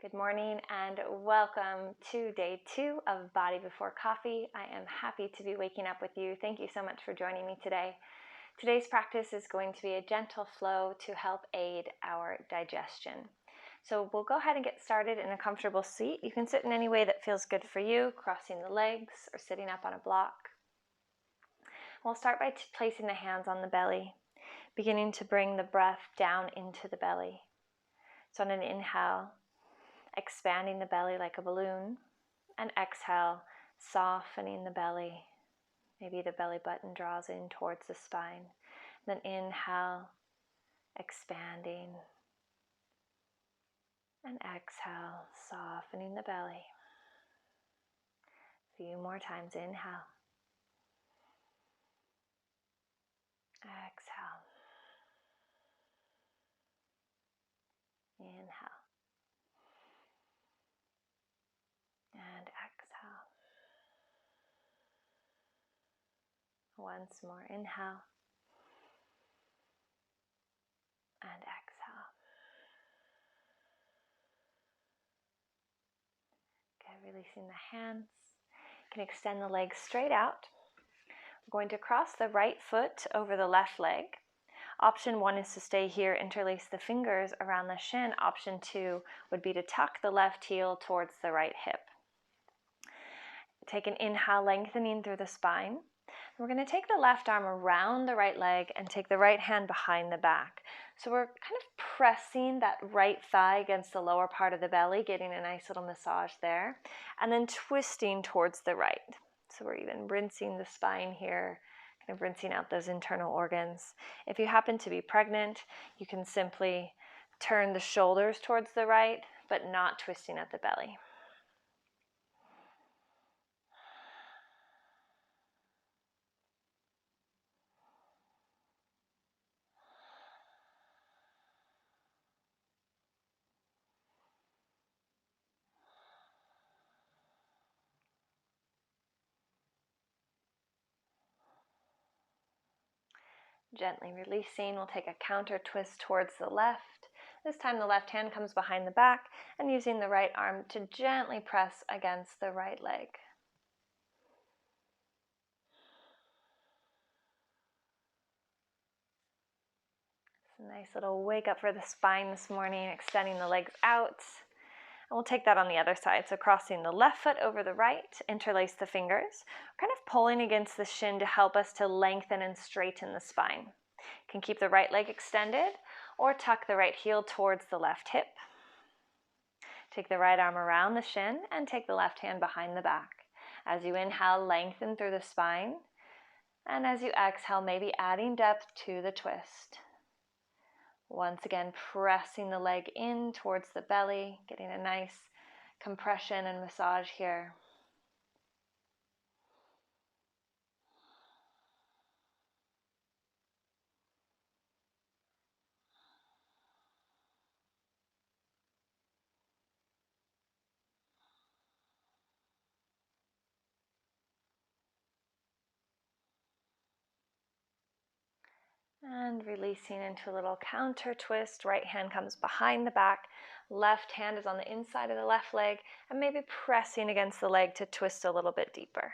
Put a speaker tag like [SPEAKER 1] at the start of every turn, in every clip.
[SPEAKER 1] Good morning and welcome to day 2 of Body Before Coffee. I am happy to be waking up with you. Thank you so much for joining me today. Today's practice is going to be a gentle flow to help aid our digestion. So we'll go ahead and get started in a comfortable seat. You can sit in any way that feels good for you, crossing the legs or sitting up on a block. We'll start by placing the hands on the belly, beginning to bring the breath down into the belly. So on an inhale, expanding the belly like a balloon, and exhale, softening the belly. Maybe the belly button draws in towards the spine. Then inhale, expanding, and exhale, softening the belly. A few more times. Inhale, exhale, inhale, and exhale. Once more. Inhale and exhale. Okay, releasing the hands. You can extend the legs straight out. We're going to cross the right foot over the left leg. Option 1 is to stay here, interlace the fingers around the shin. Option 2 would be to tuck the left heel towards the right hip. Take an inhale, lengthening through the spine. We're going to take the left arm around the right leg and take the right hand behind the back. So we're kind of pressing that right thigh against the lower part of the belly, getting a nice little massage there, and then twisting towards the right. So we're even rinsing the spine here, kind of rinsing out those internal organs. If you happen to be pregnant, you can simply turn the shoulders towards the right, but not twisting at the belly. Gently releasing, we'll take a counter twist towards the left. This time the left hand comes behind the back and using the right arm to gently press against the right leg. It's a nice little wake up for the spine this morning, extending the legs out. And we'll take that on the other side. So crossing the left foot over the right, interlace the fingers, kind of pulling against the shin to help us to lengthen and straighten the spine. You can keep the right leg extended or tuck the right heel towards the left hip. Take the right arm around the shin and take the left hand behind the back. As you inhale, lengthen through the spine. And as you exhale, maybe adding depth to the twist. Once again, pressing the leg in towards the belly, getting a nice compression and massage here. And releasing into a little counter twist. Right hand comes behind the back. Left hand is on the inside of the left leg and maybe pressing against the leg to twist a little bit deeper.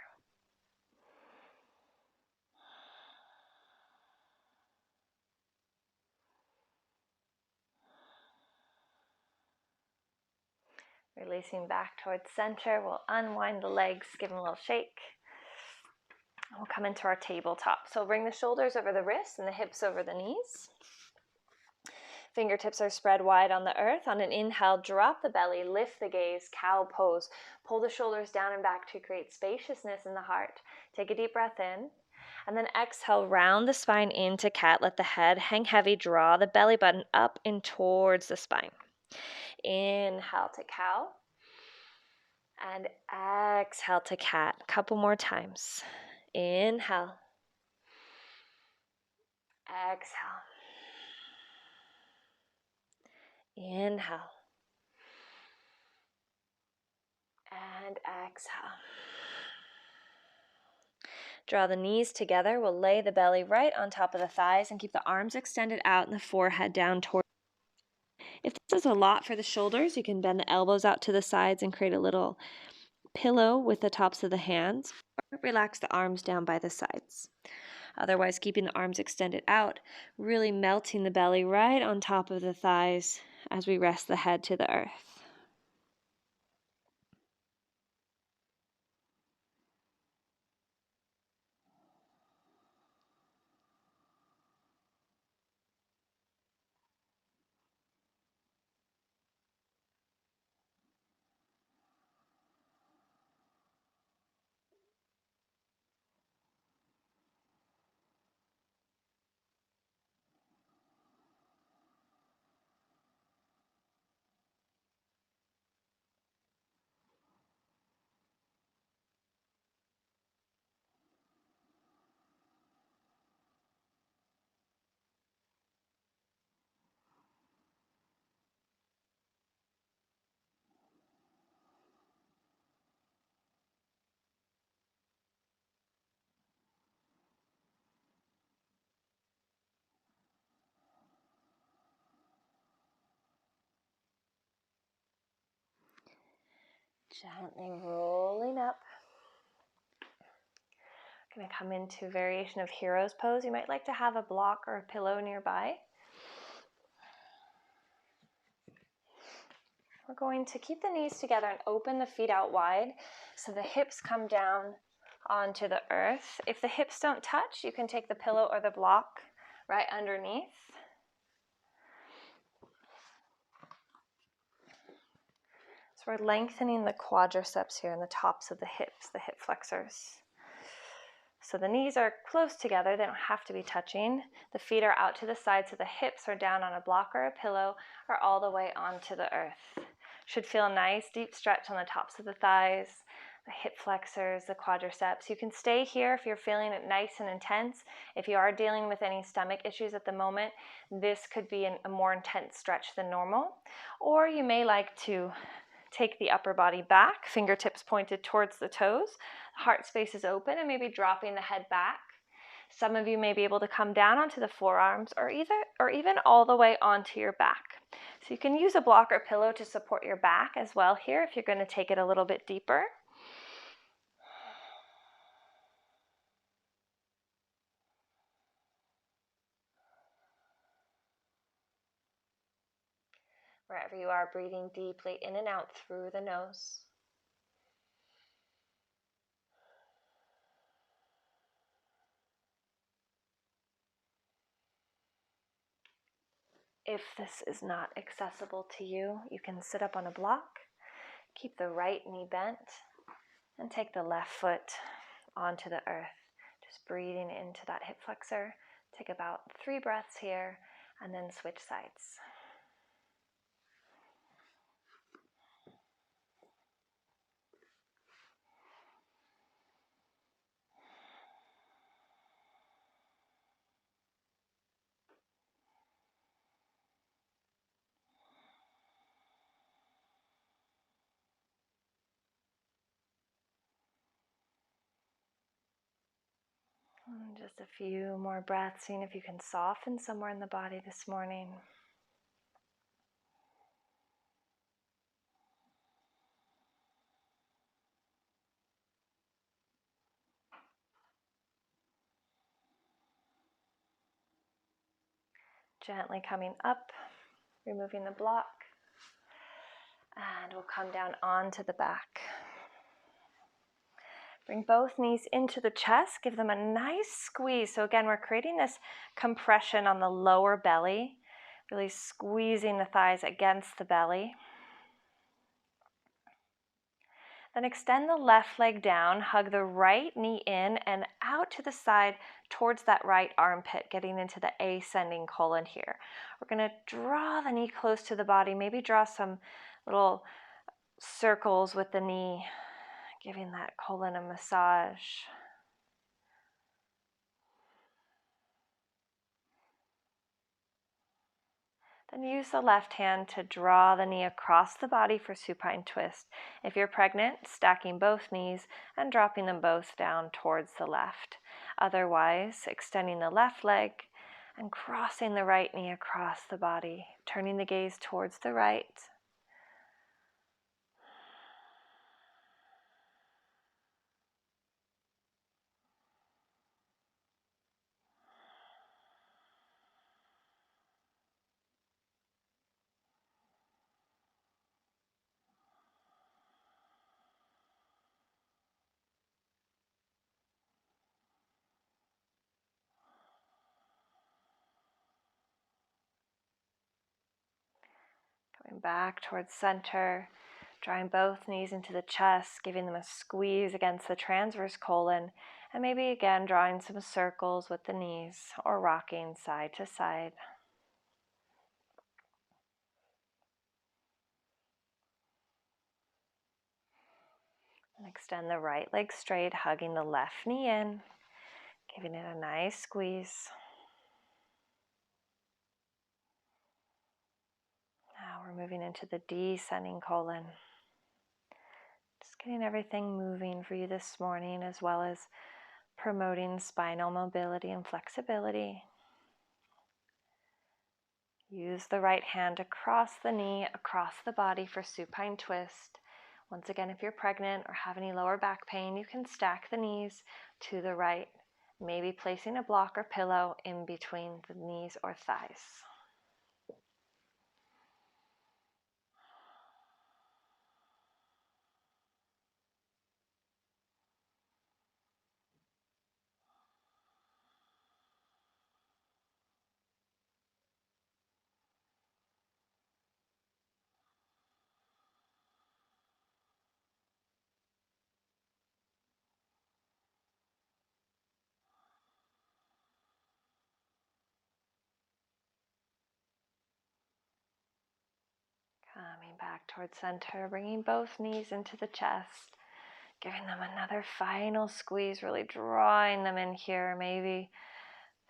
[SPEAKER 1] Releasing back towards center. We'll unwind the legs, give them a little shake. We'll come into our tabletop. So bring the shoulders over the wrists and the hips over the knees. Fingertips are spread wide on the earth. On an inhale, drop the belly, lift the gaze, cow pose. Pull the shoulders down and back to create spaciousness in the heart. Take a deep breath in. And then exhale, round the spine into cat. Let the head hang heavy. Draw the belly button up and towards the spine. Inhale to cow. And exhale to cat. A couple more times. Inhale. Exhale. Inhale. And exhale. Draw the knees together. We'll lay the belly right on top of the thighs and keep the arms extended out and the forehead down toward. If this This is a lot for the shoulders. You can bend the elbows out to the sides and create a little pillow with the tops of the hands, or relax the arms down by the sides. Otherwise, keeping the arms extended out, really melting the belly right on top of the thighs as we rest the head to the earth. Gently rolling up. Going to come into variation of hero's pose. You might like to have a block or a pillow nearby. We're going to keep the knees together and open the feet out wide so the hips come down onto the earth. If the hips don't touch, you can take the pillow or the block right underneath. So we're lengthening the quadriceps here and the tops of the hips, the hip flexors. So the knees are close together, they don't have to be touching. The feet are out to the side, so the hips are down on a block or a pillow or all the way onto the earth. Should feel a nice deep stretch on the tops of the thighs, the hip flexors, the quadriceps. You can stay here if you're feeling it nice and intense. If you are dealing with any stomach issues at the moment, this could be a more intense stretch than normal. Or you may like to take the upper body back, fingertips pointed towards the toes, heart space is open, and maybe dropping the head back. Some of you may be able to come down onto the forearms or even all the way onto your back. So you can use a block or pillow to support your back as well here if you're going to take it a little bit deeper. Wherever you are, breathing deeply in and out through the nose. If this is not accessible to you, you can sit up on a block, keep the right knee bent, and take the left foot onto the earth. Just breathing into that hip flexor. Take about 3 breaths here, and then switch sides. And just a few more breaths, seeing if you can soften somewhere in the body this morning. Gently coming up, removing the block, and we'll come down onto the back. Bring both knees into the chest, give them a nice squeeze. So again, we're creating this compression on the lower belly, really squeezing the thighs against the belly. Then extend the left leg down, hug the right knee in and out to the side towards that right armpit, getting into the ascending colon here. We're going to draw the knee close to the body, maybe draw some little circles with the knee, giving that colon a massage. Then use the left hand to draw the knee across the body for supine twist. If you're pregnant, stacking both knees and dropping them both down towards the left. Otherwise, extending the left leg And crossing the right knee across the body, turning the gaze towards the right. Coming back towards center, drawing both knees into the chest, giving them a squeeze against the transverse colon, and maybe again drawing some circles with the knees or rocking side to side. And extend the right leg straight, hugging the left knee in, giving it a nice squeeze. Now we're moving into the descending colon. Just getting everything moving for you this morning, as well as promoting spinal mobility and flexibility. Use the right hand across the knee, across the body for supine twist. Once again, if you're pregnant or have any lower back pain, you can stack the knees to the right, maybe placing a block or pillow in between the knees or thighs. Coming back towards center, bringing both knees into the chest, giving them another final squeeze, really drawing them in here, maybe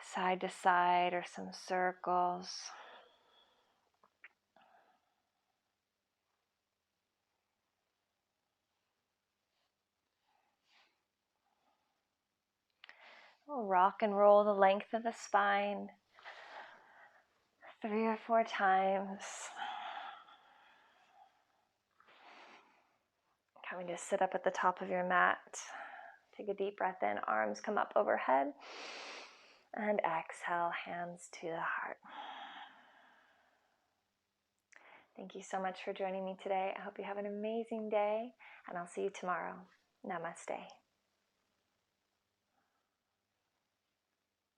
[SPEAKER 1] side to side or some circles. We'll rock and roll the length of the spine 3 or 4 times. Coming to sit up at the top of your mat. Take a deep breath in, arms come up overhead. And exhale, hands to the heart. Thank you so much for joining me today. I hope you have an amazing day, and I'll see you tomorrow. Namaste.